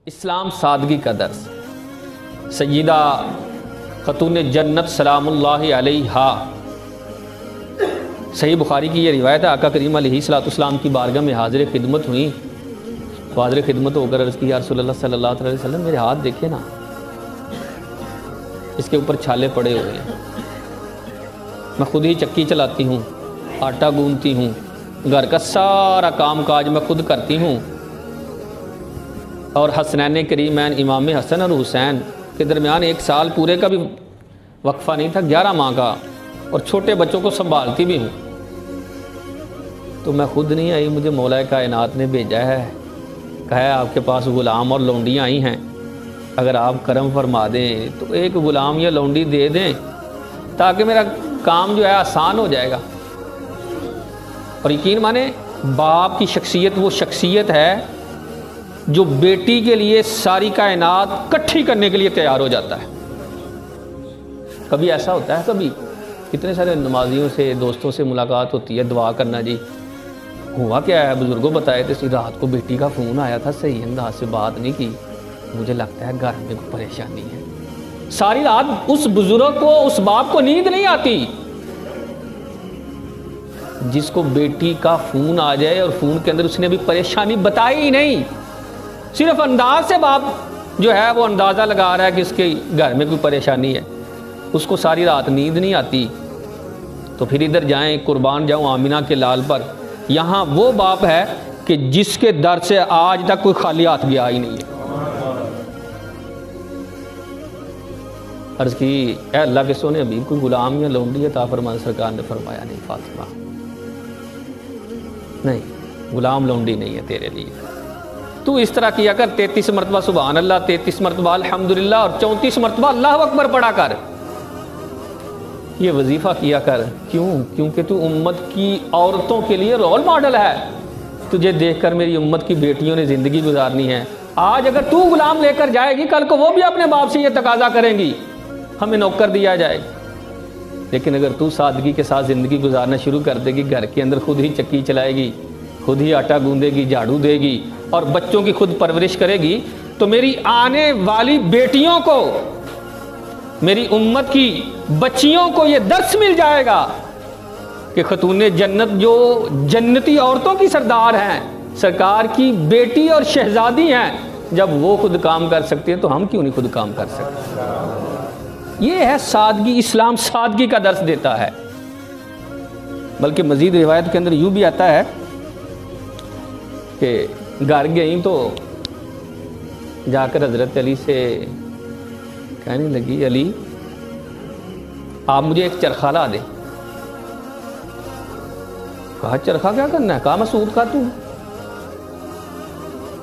اسلام سادگی کا درس۔ سیدہ خاتون جنت سلام اللہ علیہا، صحیح بخاری کی یہ روایت ہے، آقا کریم علیہ الصلوۃ والسلام کی بارگاہ میں حاضر خدمت ہوئیں، حاضر خدمت ہو کر عرض کی، یا رسول اللہ صلی اللہ علیہ وسلم میرے ہاتھ دیکھیں نا، اس کے اوپر چھالے پڑے ہوئے ہیں، میں خود ہی چکی چلاتی ہوں، آٹا گوندتی ہوں، گھر کا سارا کام کاج میں خود کرتی ہوں، اور حسنین کریمین امام حسن اور حسین کے درمیان 1 سال پورے کا بھی وقفہ نہیں تھا، 11 ماہ کا، اور چھوٹے بچوں کو سنبھالتی بھی ہوں، تو میں خود نہیں آئی، مجھے مولا کائنات نے بھیجا ہے، کہا ہے آپ کے پاس غلام اور لونڈیاں آئی ہیں، اگر آپ کرم فرما دیں تو ایک غلام یا لونڈی دے دیں تاکہ میرا کام جو ہے آسان ہو جائے گا۔ اور یقین مانے باپ کی شخصیت وہ شخصیت ہے جو بیٹی کے لیے ساری کائنات کٹھی کرنے کے لیے تیار ہو جاتا ہے۔ کبھی ایسا ہوتا ہے، کبھی کتنے سارے نمازیوں سے دوستوں سے ملاقات ہوتی ہے، دعا کرنا جی ہوا کیا ہے، بزرگوں بتائے تھے رات کو بیٹی کا فون آیا تھا، صحیح انداز سے بات نہیں کی، مجھے لگتا ہے گھر میں کوئی پریشانی ہے۔ ساری رات اس بزرگ کو، اس باپ کو نیند نہیں آتی جس کو بیٹی کا فون آ جائے اور فون کے اندر اس نے بھی پریشانی بتائی ہی نہیں، صرف انداز سے باپ جو ہے وہ اندازہ لگا رہا ہے کہ اس کے گھر میں کوئی پریشانی ہے، اس کو ساری رات نیند نہیں آتی۔ تو پھر ادھر جائیں، قربان جاؤں آمینہ کے لال پر، یہاں وہ باپ ہے کہ جس کے در سے آج تک کوئی خالی ہاتھ گیا ہی نہیں ہے۔ عرض کی، اے اللہ کے سونے حبیب، کوئی غلام یا لونڈی عطا فرما۔ سرکار نے فرمایا نہیں فاطمہ، نہیں، غلام لونڈی نہیں ہے تیرے لیے، تو اس طرح کیا کر 33 مرتبہ سبحان اللہ، 33 مرتبہ الحمدللہ اور 34 مرتبہ اللہ اکبر پڑھا کر، یہ وظیفہ کیا کر۔ کیوں؟ کیونکہ تو امت کی عورتوں کے لیے رول ماڈل ہے، تجھے دیکھ کر میری امت کی بیٹیوں نے زندگی گزارنی ہے۔ آج اگر تو غلام لے کر جائے گی، کل کو وہ بھی اپنے باپ سے یہ تقاضا کریں گی ہمیں نوکر دیا جائے، لیکن اگر تو سادگی کے ساتھ زندگی گزارنا شروع کر دے گی، گھر کے اندر خود ہی چکی چلائے گی، خود ہی آٹا گوندے گی، جھاڑو دے گی اور بچوں کی خود پرورش کرے گی، تو میری آنے والی بیٹیوں کو، میری امت کی بچیوں کو یہ درس مل جائے گا کہ خاتون جنت جو جنتی عورتوں کی سردار ہیں، سرکار کی بیٹی اور شہزادی ہیں، جب وہ خود کام کر سکتے ہیں تو ہم کیوں نہیں خود کام کر سکتے؟ یہ ہے سادگی، اسلام سادگی کا درس دیتا ہے۔ بلکہ مزید روایت کے اندر یوں بھی آتا ہے کہ گھر گئیں تو جا کر حضرت علی سے کہنے لگی، علی آپ مجھے ایک چرخہ لا دیں۔ کہا چرخہ کیا کرنا ہے؟ کہا میں سود کھاتا ہوں۔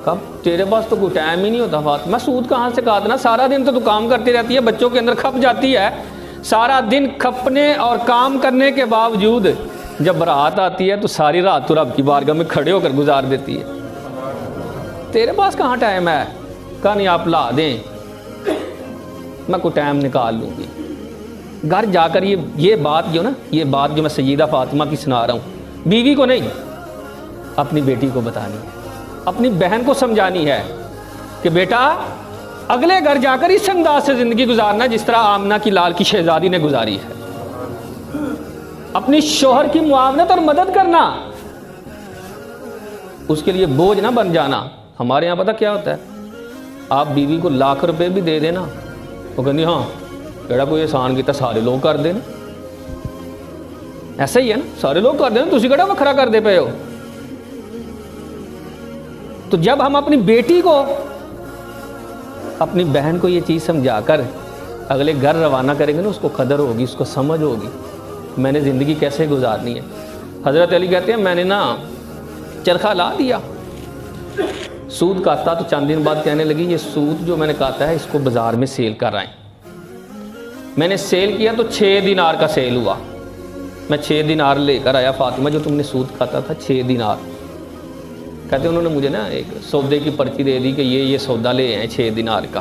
کہا تیرے پاس تو کوئی ٹائم ہی نہیں ہوتا فاطمہ، میں سود کہاں سے کھاتا، سارا دن تو کام کرتی رہتی ہے، بچوں کے اندر کھپ جاتی ہے، سارا دن کھپنے اور کام کرنے کے باوجود جب رات آتی ہے تو ساری رات تو رب کی بارگاہ میں کھڑے ہو کر گزار دیتی ہے، تیرے پاس کہاں ٹائم ہے؟ کہا نہیں آپ لا دیں، میں کوئی ٹائم نکال لوں گی۔ گھر جا کر یہ بات جو میں سیدہ فاطمہ کی سنا رہا ہوں، بیوی کو نہیں، اپنی بیٹی کو بتانی ہے، اپنی بہن کو سمجھانی ہے کہ بیٹا اگلے گھر جا کر اس انداز سے زندگی گزارنا جس طرح آمنہ کی لال کی شہزادی نے گزاری ہے، اپنی شوہر کی معاونت اور مدد کرنا، اس کے لیے بوجھ نہ بن جانا۔ ہمارے یہاں پتہ کیا ہوتا ہے، آپ بیوی کو لاکھ روپے بھی دے دینا، وہ کہنی ہاں کیڑا کوئی احسان کیتا، سارے لوگ کر دیں، ایسا ہی ہے نا، سارے لوگ کر دیں، تسی کیڑا وکھرا کر دے پے ہو۔ تو جب ہم اپنی بیٹی کو، اپنی بہن کو یہ چیز سمجھا کر اگلے گھر روانہ کریں گے نا، اس کو قدر ہوگی، اس کو سمجھ ہوگی میں نے زندگی کیسے گزارنی ہے۔ حضرت علی کہتے ہیں میں نے نا چرخہ لا دیا، سود کاتا، تو چند دن بعد کہنے لگی یہ سود جو میں نے کاتا ہے اس کو بازار میں سیل کر آئیں۔ میں نے سیل کیا تو 6 دینار کا سیل ہوا، میں 6 دینار لے کر آیا، فاطمہ جو تم نے سود کھاتا تھا 6 دینار، کہتے انہوں نے مجھے نا ایک سودے کی پرچی دے دی کہ یہ سودا لے آئے 6 دینار کا۔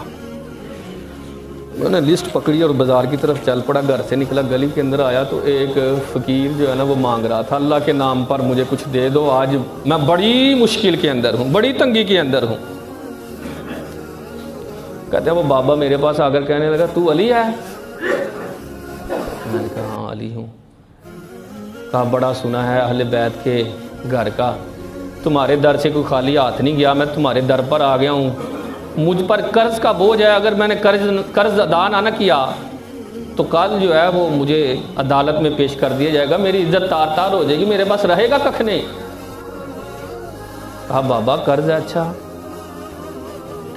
میں نے لسٹ پکڑی اور بازار کی طرف چل پڑا، گھر سے نکلا، گلی کے اندر آیا تو ایک فقیر جو ہے نا وہ مانگ رہا تھا، اللہ کے نام پر مجھے کچھ دے دو، آج میں بڑی مشکل کے اندر ہوں، بڑی تنگی کے اندر ہوں۔ کہتے ہیں وہ بابا میرے پاس آ کر کہنے لگا تو علی ہے؟ میں نے کہا ہاں علی ہوں۔ کہا بڑا سنا ہے اہل بیت کے گھر کا، تمہارے در سے کوئی خالی ہاتھ نہیں گیا، میں تمہارے در پر آ گیا ہوں، مجھ پر قرض کا بوجھ ہے، اگر میں نے قرض ادا نہ کیا تو کل جو ہے وہ مجھے عدالت میں پیش کر دیا جائے گا، میری عزت تار تار ہو جائے گی، میرے پاس رہے گا ککھ نہیں۔ کہا بابا قرض ہے، اچھا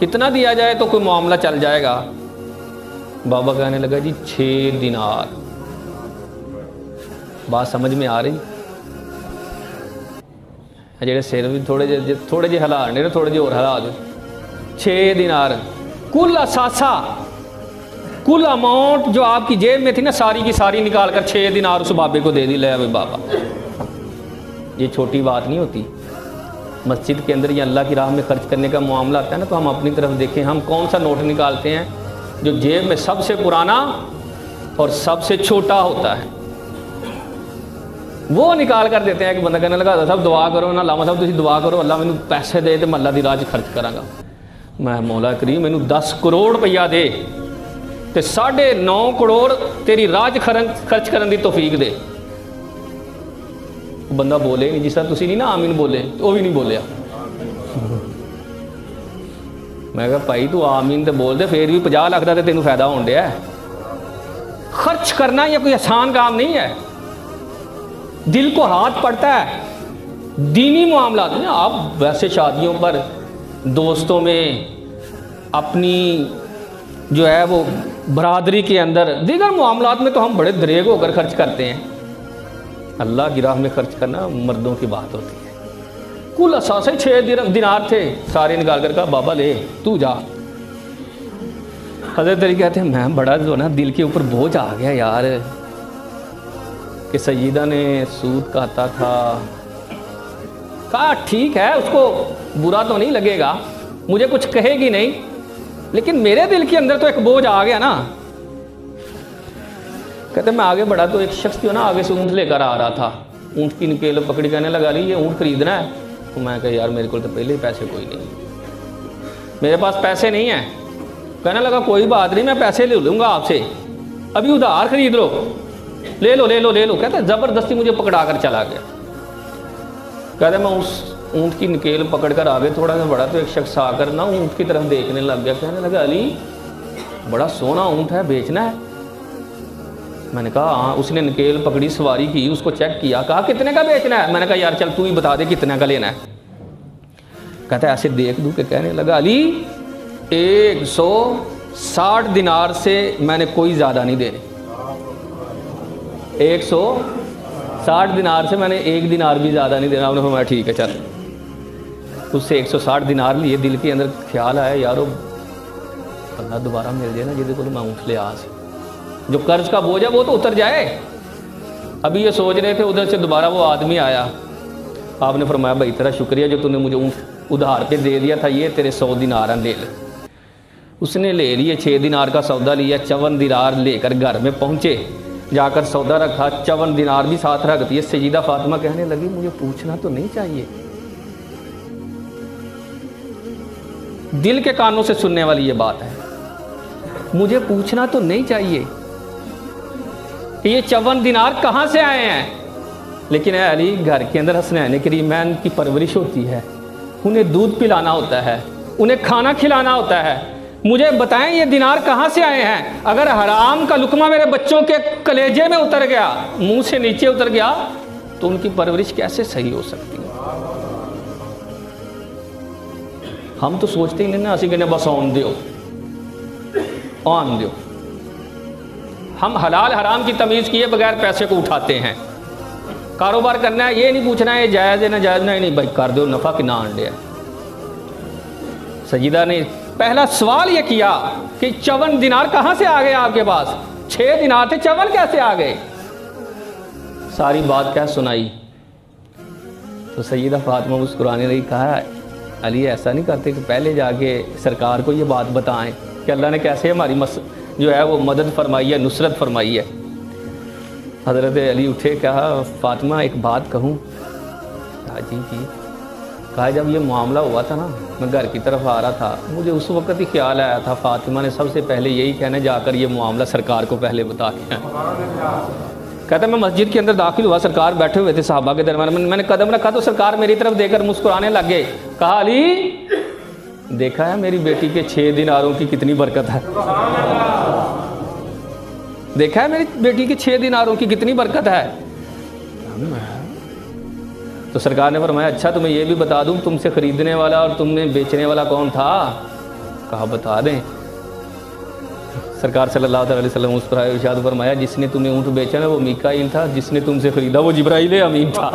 کتنا دیا جائے تو کوئی معاملہ چل جائے گا؟ بابا کہنے لگا جی 6 دینار۔ بات سمجھ میں آ رہی؟ جڑے سر بھی تھوڑے جے ہلا نے تھوڑے جے اور ہلا دو۔ 6 دینار کل اثاثہ، کل اماؤنٹ جو آپ کی جیب میں تھی نا ساری کی ساری نکال کر 6 دینار اس بابے کو دے دی۔ لے ابھی بابا، یہ چھوٹی بات نہیں ہوتی۔ مسجد کے اندر یا اللہ کی راہ میں خرچ کرنے کا معاملہ آتا ہے نا تو ہم اپنی طرف دیکھیں، ہم کون سا نوٹ نکالتے ہیں جو جیب میں سب سے پرانا اور سب سے چھوٹا ہوتا ہے، وہ نکال کر دیتے ہیں۔ کہ بندہ کہنے لگا صاحب دعا کرو نا، علامہ صاحب تسی دعا کرو اللہ مینوں پیسے دے تو میں اللہ دی راہ خرچ کراں گا۔ میں مولا کریم مینوں 10 کروڑ روپیہ دے تے 9.5 کروڑ تیری راہ خرچ کرن دی توفیق دے۔ بندہ بولے نہیں، جس طرح تسی نہیں نا آمین بولے، وہ بھی نہیں بولیا۔ میں کہا بھائی تو آمین تے بول دے، پھر بھی 50 لاکھ دا تے تینوں فائدہ ہون ڈیا ہے۔ خرچ کرنا یہ کوئی آسان کام نہیں ہے، دل کو ہاتھ پڑتا ہے۔ دینی معاملات میں آپ ویسے شادیوں پر، دوستوں میں، اپنی جو ہے وہ برادری کے اندر، دیگر معاملات میں تو ہم بڑے دریغ ہو کر خرچ کرتے ہیں۔ اللہ کی راہ میں خرچ کرنا مردوں کی بات ہوتی ہے۔ کل اثاثے 6 دینار تھے، سارے نکال کر کہا بابا لے تو جا۔ حضرت علی کہتے ہیں میں بڑا جو نا دل کے اوپر بوجھ آ گیا یار کہ سیدہ نے سود کہتا تھا۔ کہا ٹھیک ہے، اس کو برا تو نہیں لگے گا، مجھے کچھ کہے گی نہیں، لیکن میرے دل کے اندر تو ایک بوجھ آ گیا نا۔ کہتے میں آگے بڑھا تو ایک شخص جو نا آگے سے اونٹ لے کر آ رہا تھا، اونٹ کی نکیل پکڑی کہنے لگا لی یہ اونٹ خریدنا ہے۔ تو میں کہا یار میرے کو تو پہلے ہی پیسے کوئی نہیں، میرے پاس پیسے نہیں ہیں۔ کہنے لگا کوئی بات نہیں، میں پیسے لے لوں گا آپ سے، ابھی ادھار خرید لو، لے لو لے لو لے لو۔ کہتے زبردستی مجھے پکڑا کر چلا گیا۔ کہتے میں اس اونٹ کی نکیل پکڑ کر آگے تھوڑا سا بڑھا تو ایک شخص آ کر نا اونٹ کی طرف دیکھنے لگ گیا، کہنے لگا علی بڑا سونا اونٹ ہے، بیچنا ہے؟ میں نے کہا ہاں۔ اس نے نکیل پکڑی، سواری کی، اس کو چیک کیا، کہا کتنے کا بیچنا ہے؟ میں نے کہا یار چل تو ہی بتا دے کتنے کا لینا ہے۔ کہتا ہے ایسے دیکھ دوں کہ کہنے لگا علی 160 دینار سے میں نے کوئی زیادہ نہیں دینے، 160 دینار سے میں نے 1 دینار بھی زیادہ نہیں دینا۔ انہوں نے فرمایا ٹھیک ہے چل۔ اس سے 160 دینار لیے، دل کے اندر خیال آیا یارو اللہ دوبارہ مل جائے نا جہدے کو میں اونٹ لے آس، جو قرض کا بوجھ ہے وہ تو اتر جائے۔ ابھی یہ سوچ رہے تھے، ادھر سے دوبارہ وہ آدمی آیا، آپ نے فرمایا بھائی تیرا شکریہ جو تو نے مجھے اونٹ ادھار پہ دے دیا تھا، یہ تیرے 100 دینار لے لے۔ اس نے لے لیے، 6 دینار کا سودا لیا، 54 دینار لے کر گھر میں پہنچے، جا کر سودا رکھا، 54 دینار بھی ساتھ رکھ دیے۔ سیدہ فاطمہ کہنے لگی مجھے پوچھنا تو نہیں چاہیے؟ دل کے کانوں سے سننے والی یہ بات ہے، مجھے پوچھنا تو نہیں چاہیے کہ یہ 54 دینار کہاں سے آئے ہیں؟ لیکن اے علی گھر کے اندر حسنین کریمین کی پرورش ہوتی ہے، انہیں دودھ پلانا ہوتا ہے، انہیں کھانا کھلانا ہوتا ہے۔ مجھے بتائیں یہ دینار کہاں سے آئے ہیں؟ اگر حرام کا لقمہ میرے بچوں کے کلیجے میں اتر گیا، منہ سے نیچے اتر گیا، تو ان کی پرورش کیسے صحیح ہو سکتی ہے؟ ہم تو سوچتے ہی نہیں نا، اسی کہنے بس آن دیو آن دیو۔ ہم حلال حرام کی تمیز کیے بغیر پیسے کو اٹھاتے ہیں۔ کاروبار کرنا ہے، یہ نہیں پوچھنا ہے جائز ہے نہ جائز نہیں بھائی کر دو، نفع کنا آنڈے ہے۔ سیدہ نے پہلا سوال یہ کیا کہ 54 دینار کہاں سے آ گئے آپ کے پاس؟ 6 دینار تھے، 54 کیسے آ گئے؟ ساری بات کیا سنائی تو سیدہ فاطمہ مسکرانے لگی، کہا علی ایسا نہیں کرتے کہ پہلے جا کے سرکار کو یہ بات بتائیں کہ اللہ نے کیسے ہماری جو ہے وہ مدد فرمائی ہے، نصرت فرمائی ہے۔ حضرت علی اٹھے، کہا فاطمہ ایک بات کہوں؟ کہا جی جی۔ کہا جب یہ معاملہ ہوا تھا نا، میں گھر کی طرف آ رہا تھا، مجھے اس وقت ہی خیال آیا تھا فاطمہ نے سب سے پہلے یہی کہنا جا کر یہ معاملہ سرکار کو پہلے بتا کے آئے۔ کہتا ہے میں مسجد کے اندر داخل ہوا، سرکار بیٹھے ہوئے تھے صحابہ کے درمیان، میں نے قدم رکھا تو سرکار میری طرف دے کر مسکرانے لگ گئے۔ کہا علی دیکھا ہے میری بیٹی کے 6 دیناروں کی کتنی برکت ہے، دیکھا ہے میری بیٹی کے 6 دیناروں کی کتنی برکت ہے۔ تو سرکار نے فرمایا اچھا تمہیں یہ بھی بتا دوں تم سے خریدنے والا اور تم نے بیچنے والا کون تھا؟ کہا بتا دیں۔ سرکار صلی اللہ علیہ وسلم اس پر ارشاد فرمایا جس نے تمہیں اونٹ بیچا نا وہ میکائیل تھا، جس نے تم سے خریدا وہ جبرائیل امین تھا۔